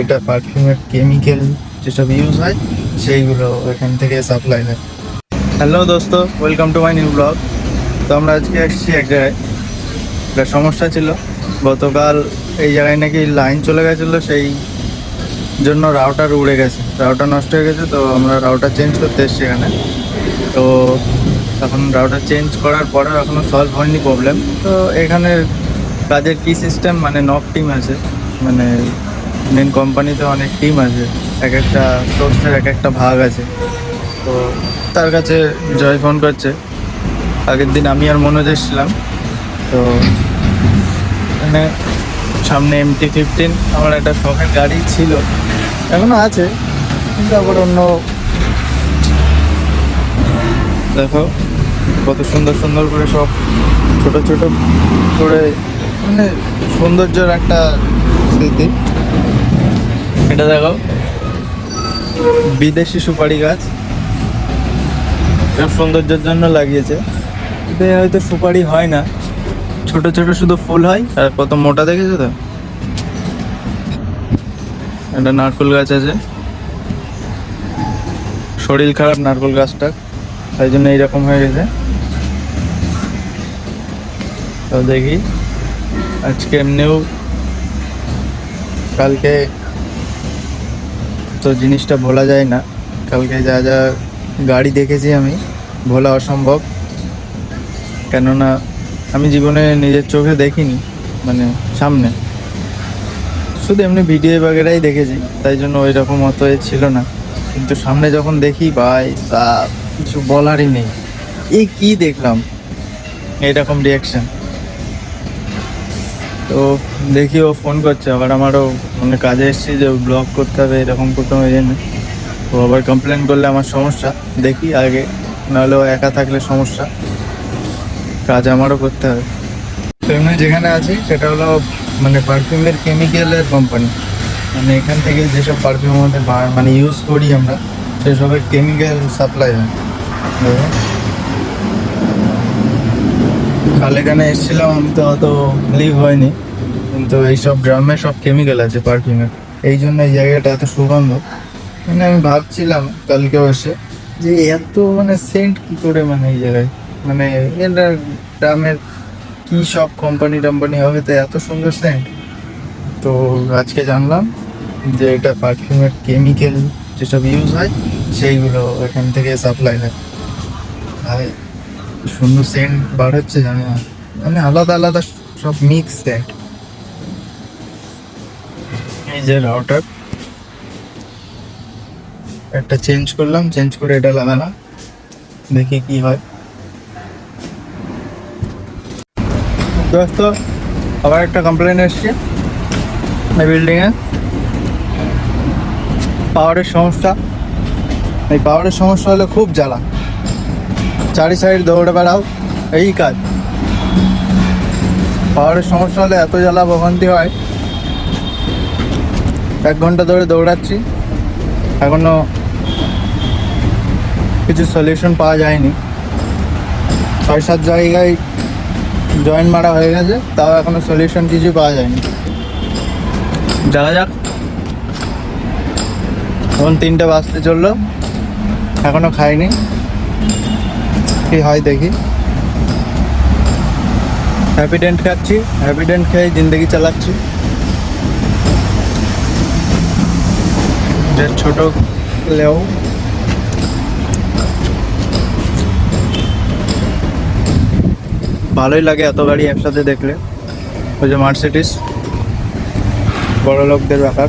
এটা পারফিউমের কেমিক্যাল যেসব ইউজ হয় সেইগুলো এখান থেকে সাপ্লাই হয়। হ্যালো দোস্ত, welcome to my new blog. তো আমরা আজকে এসেছি এক জায়গায়, একটা সমস্যা ছিল। গতকাল এই জায়গায় নাকি লাইন চলে গেছিলো, সেই জন্য রাউটার উড়ে গেছে, রাউটার নষ্ট হয়ে গেছে। তো আমরা রাউটার চেঞ্জ করতে এসেছি এখানে। তো এখন রাউটার চেঞ্জ করার পরেও এখনও সলভ হয়নি প্রবলেম। তো এখানে কাজের কী সিস্টেম, মানে নক টিম আছে, মানে মেন কোম্পানিতে অনেক টিম আছে, এক একটা সোর্সের এক একটা ভাগ আছে। তো তার কাছে জয় ফোন করছে। আগের দিন আমি আর মনোজ এসেছিলাম। তো মানে সামনে MT-15 আমার একটা শখের গাড়ি ছিল, এখনো আছে, কিন্তু আবার অন্য। দেখো কত সুন্দর সুন্দর করে সব ছোট ছোট করে, মানে সৌন্দর্যের একটা স্মৃতি। এটা দেখো বিদেশি সুপারি গাছ, সব সৌন্দর্যের জন্য লাগিয়েছে। এতে হয়তো সুপারি হয় না, ছোট ছোট শুধু ফুল হয়। আর কত মোটা দেখেছো তো। একটা নারকেল গাছ আছে, শরীর খারাপ নারকেল গাছটা, তাই জন্য এইরকম হয়ে গেছে। তো দেখি আজকে এমনিও, কালকে তো জিনিসটা ভোলা যায় না। কালকে যা যা গাড়ি দেখেছি আমি, ভোলা অসম্ভব। কেননা আমি জীবনে নিজের চোখে দেখিনি, মানে সামনে শুধু এমনি ভিডিও বাগেরাই দেখেছি, তাই জন্য ওই রকম অত ছিল না। কিন্তু সামনে যখন দেখি ভাই, তা কিছু বলারই নেই। এই কি দেখলাম, এইরকম রিয়াকশন। তো দেখি ও ফোন করছে আবার, আমারও মানে কাজে এসেছি যে ব্লগ করতে হবে, এরকম করতে হবে, এই জন্য। তো আবার কমপ্লেন করলে আমার সমস্যা, দেখি আগে, নাহলে ও একা থাকলে সমস্যা, কাজ আমারও করতে হবে। তো এমনি যেখানে আছি সেটা হলো মানে পারফিউমের কেমিক্যালের কোম্পানি। মানে এখান থেকে যেসব পারফিউম আমাদের মানে ইউজ করি আমরা, সেসবের কেমিক্যাল সাপ্লাই হয়। কাল এখানে এসেছিলাম আমি, তো অত বিলিভ হয়নি, কিন্তু এইসব গ্রামে সব কেমিক্যাল আছে পারফিউমের, এই জন্য এই জায়গাটা এত সুগন্ধ। মানে আমি ভাবছিলাম কালকেও এসে যে এত মানে সেন্ট কি করে, মানে এই জায়গায়, মানে এটা গ্রামের কি সব কোম্পানি টম্পানি হবে, তো এত সুন্দর সেন্ট। তো আজকে জানলাম যে এটা পারফিউমের কেমিক্যাল যেসব ইউজ হয় সেইগুলো এখান থেকে সাপ্লাই হয়। ভাই সুন্দর সেন্ট বার হচ্ছে, জানি না, মানে আলাদা আলাদা সব মিক্স সেন্ট। এই যে রাউটার একটা চেঞ্জ করলাম, চেঞ্জ করে এটা লাগালাম, দেখি কি হয়। দোস্ত আবার একটা কমপ্লেন এসছে এই বিল্ডিংয়ে, পাওয়ারের সমস্যা। এই পাওয়ারের সমস্যা হলে খুব জ্বালা, চারি সাইড দৌড়ে বেড়াও, এই কাজ। পাওয়ারের সমস্যা হলে এত জ্বালা ভোগান্তি হয়। 1 ঘন্টা ধরে দৌড়াচ্ছি, এখনো কিছু সলিউশন পাওয়া যায়নি। 6-7 জায়গায় জয়েন্ট মারা হয়ে গেছে, তাও এখনো সলিউশন কিছু পাওয়া যায়নি। দেখা যাক, এখন 3টে বাজতে চললো, এখনো খাইনি, কি হয় দেখি। হ্যাপিডেন্ট খাচ্ছি, হ্যাপিডেন্ট খেয়ে জিন্দগি চালাচ্ছি। যে ছোট লেও ভালোই লাগে এত গাড়ি একসাথে দেখলে। ওই যে মার্সিডিজ, বড় লোকদের ব্যাপার।